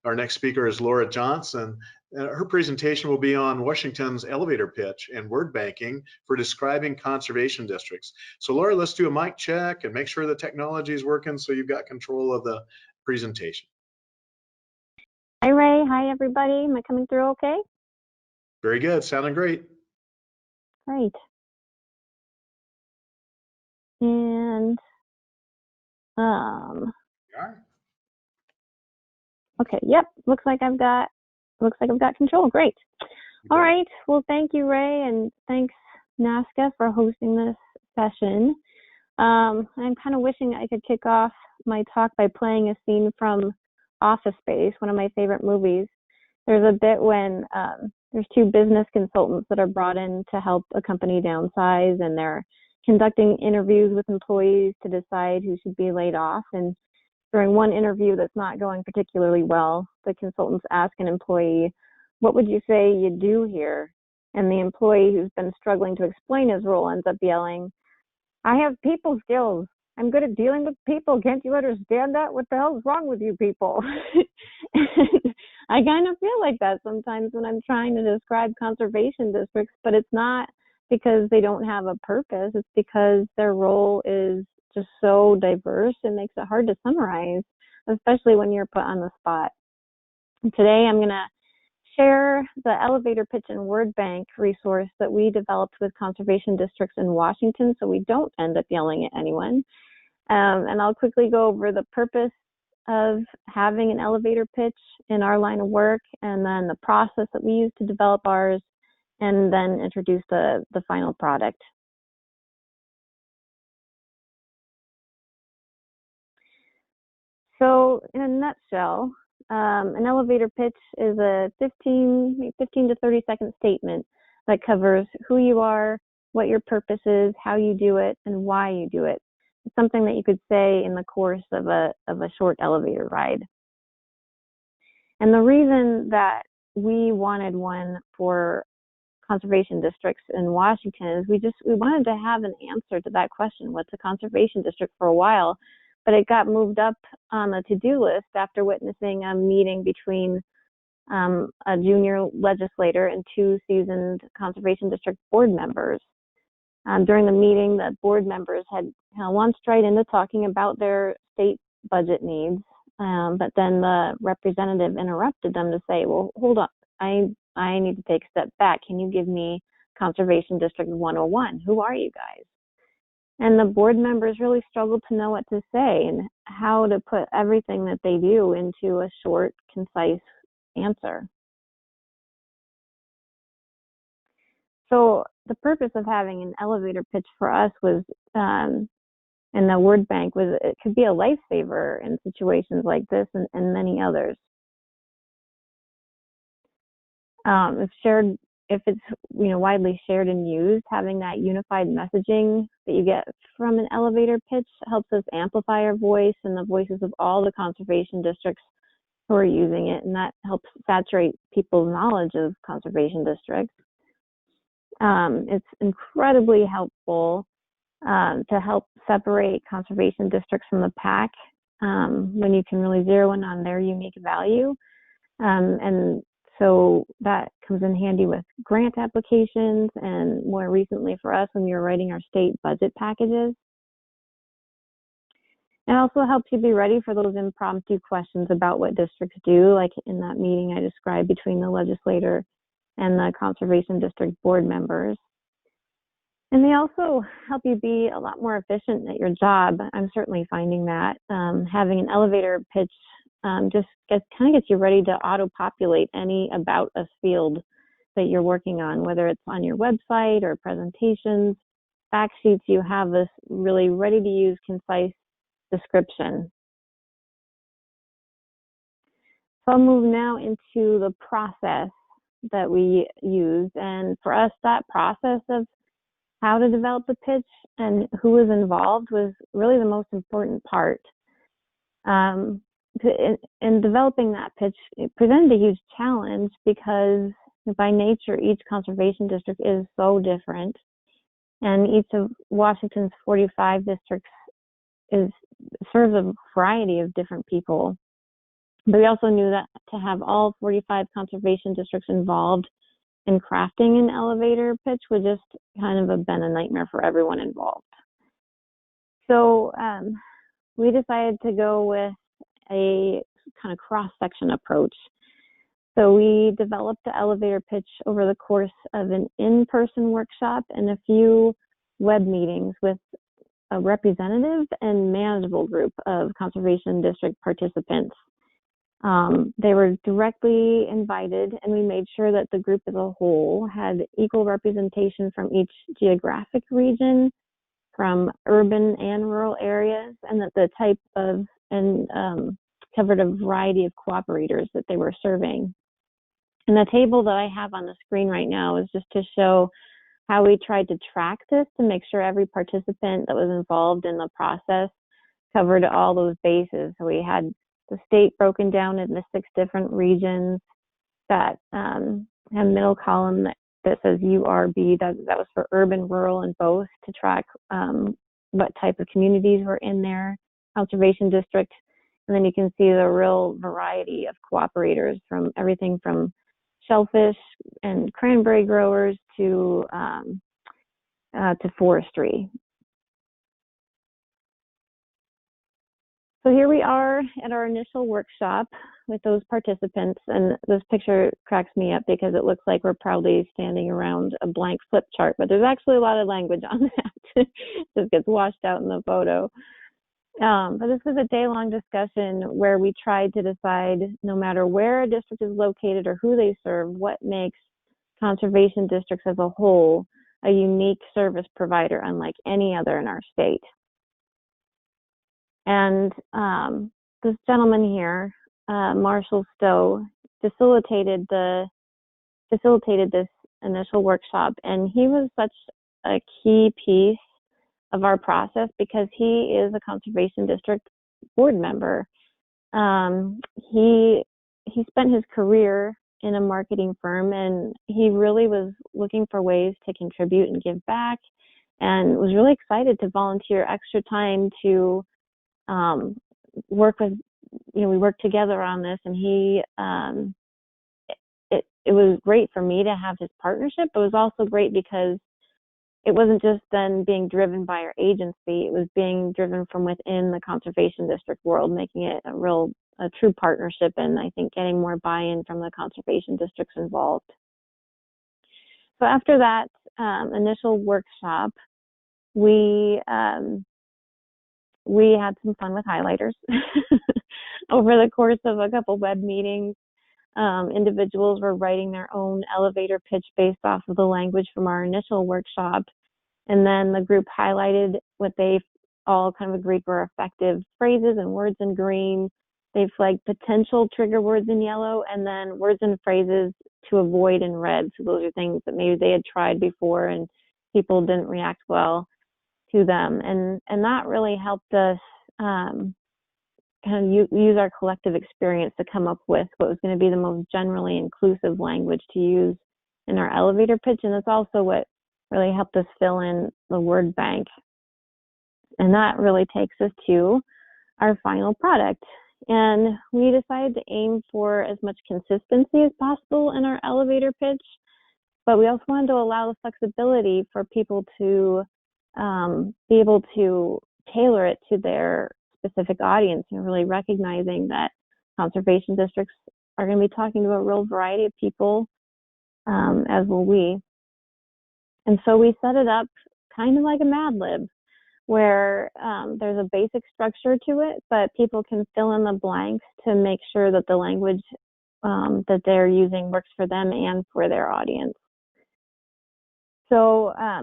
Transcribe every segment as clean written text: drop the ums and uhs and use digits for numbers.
Our next speaker is Laura Johnson. Her presentation will be on Washington's elevator pitch and word banking for describing conservation districts. So Laura, let's do a mic check and make sure the technology is working so you've got control of the presentation. Hi, Ray. Hi, everybody. Am I coming through okay? Very good. Sounding great. Great. And okay, yep. Looks like I've got control. Great. All right. Well, thank you, Ray, and thanks NASCA for hosting this session. I'm kind of wishing I could kick off my talk by playing a scene from Office Space, one of my favorite movies. There's a bit when there's two business consultants that are brought in to help a company downsize, and they're conducting interviews with employees to decide who should be laid off. And during one interview that's not going particularly well, the consultants ask an employee, "What would you say you do here?" And the employee who's been struggling to explain his role ends up yelling, "I have people skills. I'm good at dealing with people. Can't you understand that? What the hell is wrong with you people?" I kind of feel like that sometimes when I'm trying to describe conservation districts, but it's not because they don't have a purpose. It's because their role is just so diverse. It makes it hard to summarize, especially when you're put on the spot. And today I'm going to share the elevator pitch and word bank resource that we developed with conservation districts in Washington so we don't end up yelling at anyone. And I'll quickly go over the purpose of having an elevator pitch in our line of work, and then the process that we use to develop ours, and then introduce the final product. So in a nutshell, an elevator pitch is a 15 to 30-second statement that covers who you are, what your purpose is, how you do it, and why you do it. It's something that you could say in the course of a short elevator ride. And the reason that we wanted one for conservation districts in Washington is we wanted to have an answer to that question, what's a conservation district, for a while. But it got moved up on the to-do list after witnessing a meeting between a junior legislator and two seasoned conservation district board members. During the meeting, the board members had launched right into talking about their state budget needs, but then the representative interrupted them to say, "Well, hold on, I need to take a step back. Can you give me Conservation District 101? Who are you guys?" And the board members really struggled to know what to say and how to put everything that they do into a short, concise answer. So the purpose of having an elevator pitch for us was, and the word bank was, it could be a lifesaver in situations like this and many others. If it's widely shared and used, having that unified messaging that you get from an elevator pitch helps us amplify our voice and the voices of all the conservation districts who are using it, and that helps saturate people's knowledge of conservation districts. It's incredibly helpful to help separate conservation districts from the pack when you can really zero in on their unique value. And so that comes in handy with grant applications, and more recently for us when we were writing our state budget packages. It also helps you be ready for those impromptu questions about what districts do, like in that meeting I described between the legislator and the conservation district board members. And they also help you be a lot more efficient at your job. I'm certainly finding that. Having an elevator pitch just kind of gets you ready to auto-populate any About Us field that you're working on, whether it's on your website or presentations, fact sheets. You have this really ready-to-use, concise description. So I'll move now into the process that we use. And for us, that process of how to develop a pitch and who was involved was really the most important part. In developing that pitch, it presented a huge challenge because by nature, each conservation district is so different. And each of Washington's 45 districts serves a variety of different people. But we also knew that to have all 45 conservation districts involved in crafting an elevator pitch would just kind of have been a nightmare for everyone involved. So we decided to go with a kind of cross-section approach. So we developed the elevator pitch over the course of an in-person workshop and a few web meetings with a representative and manageable group of conservation district participants. They were directly invited, and we made sure that the group as a whole had equal representation from each geographic region, from urban and rural areas, and that the type of covered a variety of cooperators that they were serving. And the table that I have on the screen right now is just to show how we tried to track this to make sure every participant that was involved in the process covered all those bases. So we had the state broken down into 6 different regions that have a middle column that says URB, that was for urban, rural, and both, to track what type of communities were in their conservation district. And then you can see the real variety of cooperators, from everything from shellfish and cranberry growers to forestry. So here we are at our initial workshop with those participants, and this picture cracks me up because it looks like we're proudly standing around a blank flip chart, but there's actually a lot of language on that. Just gets washed out in the photo. But this was a day-long discussion where we tried to decide, no matter where a district is located or who they serve, what makes conservation districts as a whole a unique service provider unlike any other in our state. And this gentleman here, Marshall Stowe, facilitated this initial workshop, and he was such a key piece of our process because he is a conservation district board member. He spent his career in a marketing firm, and he really was looking for ways to contribute and give back, and was really excited to volunteer extra time to work with, we worked together on this, and it was great for me to have his partnership. It was also great because it wasn't just then being driven by our agency, it was being driven from within the conservation district world, making it a true partnership, and I think getting more buy-in from the conservation districts involved. So after that initial workshop, we had some fun with highlighters. Over the course of a couple web meetings, individuals were writing their own elevator pitch based off of the language from our initial workshop. And then the group highlighted what they all kind of agreed were effective phrases and words in green. They flagged potential trigger words in yellow, and then words and phrases to avoid in red. So those are things that maybe they had tried before and people didn't react well to them. And that really helped us kind of use our collective experience to come up with what was going to be the most generally inclusive language to use in our elevator pitch. And that's also what really helped us fill in the word bank. And that really takes us to our final product. And we decided to aim for as much consistency as possible in our elevator pitch, but we also wanted to allow the flexibility for people to be able to tailor it to their specific audience, and really recognizing that conservation districts are going to be talking to a real variety of people, as will we. And so we set it up kind of like a Mad Lib, where there's a basic structure to it, but people can fill in the blanks to make sure that the language that they're using works for them and for their audience. So I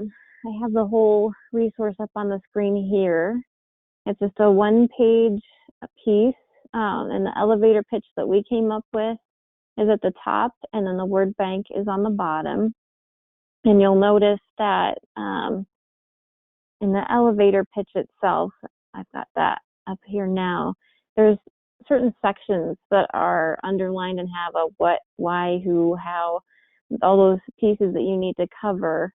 have the whole resource up on the screen here. It's just a one-page piece, and the elevator pitch that we came up with is at the top, and then the word bank is on the bottom. And you'll notice that in the elevator pitch itself, I've got that up here now, there's certain sections that are underlined and have a what, why, who, how, all those pieces that you need to cover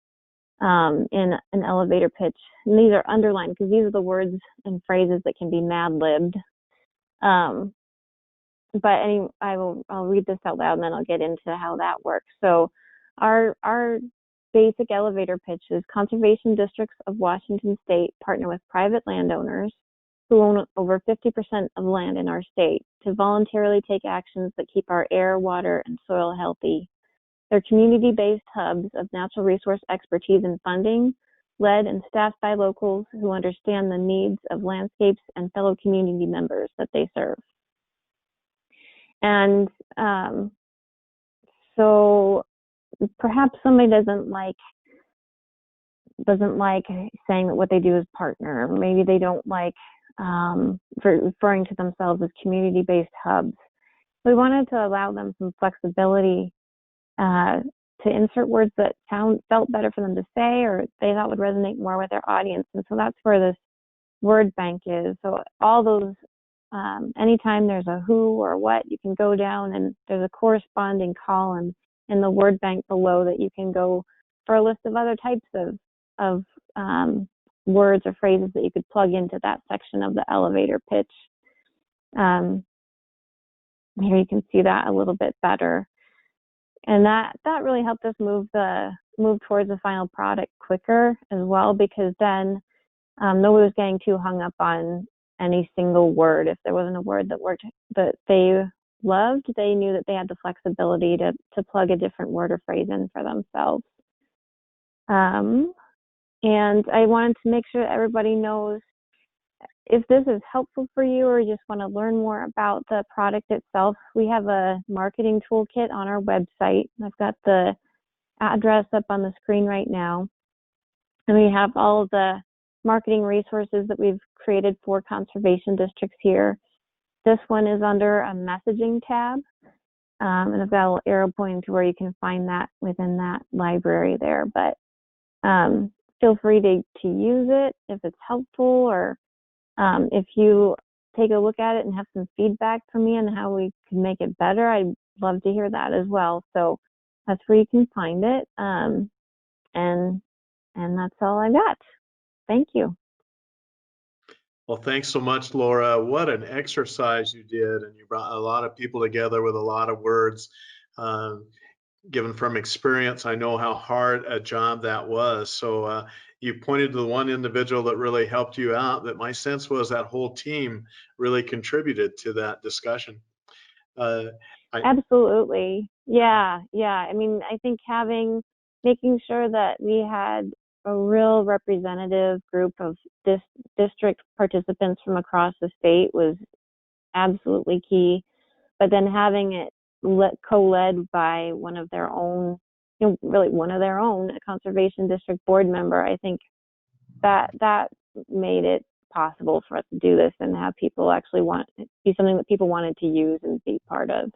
in an elevator pitch. And these are underlined because these are the words and phrases that can be mad-libbed. I'll read this out loud and then I'll get into how that works. So our basic elevator pitch is: conservation districts of Washington state partner with private landowners who own over 50% of land in our state to voluntarily take actions that keep our air, water, and soil healthy. They're community-based hubs of natural resource expertise and funding, led and staffed by locals who understand the needs of landscapes and fellow community members that they serve. And so perhaps somebody doesn't like saying that what they do is partner. Maybe they don't like referring to themselves as community-based hubs. We wanted to allow them some flexibility to insert words that felt better for them to say, or they thought would resonate more with their audience. And so that's where this word bank is. So all those, anytime there's a who or what, you can go down and there's a corresponding column in the word bank below that you can go for a list of other types of words or phrases that you could plug into that section of the elevator pitch. Here you can see that a little bit better. And that really helped us move towards the final product quicker as well, because then nobody was getting too hung up on any single word. If there wasn't a word that they loved, they knew that they had the flexibility to plug a different word or phrase in for themselves. And I wanted to make sure that everybody knows, if this is helpful for you or you just want to learn more about the product itself, we have a marketing toolkit on our website. I've got the address up on the screen right now. And we have all of the marketing resources that we've created for conservation districts here. This one is under a messaging tab. And I've got a little arrow pointing to where you can find that within that library there. But feel free to use it if it's helpful, or if you take a look at it and have some feedback for me on how we can make it better, I'd love to hear that as well. So that's where you can find it. And that's all I got. Thank you. Well, thanks so much, Laura. What an exercise you did, and you brought a lot of people together with a lot of words. Given from experience, I know how hard a job that was. So you pointed to the one individual that really helped you out, but my sense was that whole team really contributed to that discussion. Absolutely. Yeah. I mean, I think making sure that we had a real representative group of district participants from across the state was absolutely key. But then having it co-led by one of their own, a conservation district board member, I think that made it possible for us to do this and have people actually be something that people wanted to use and be part of.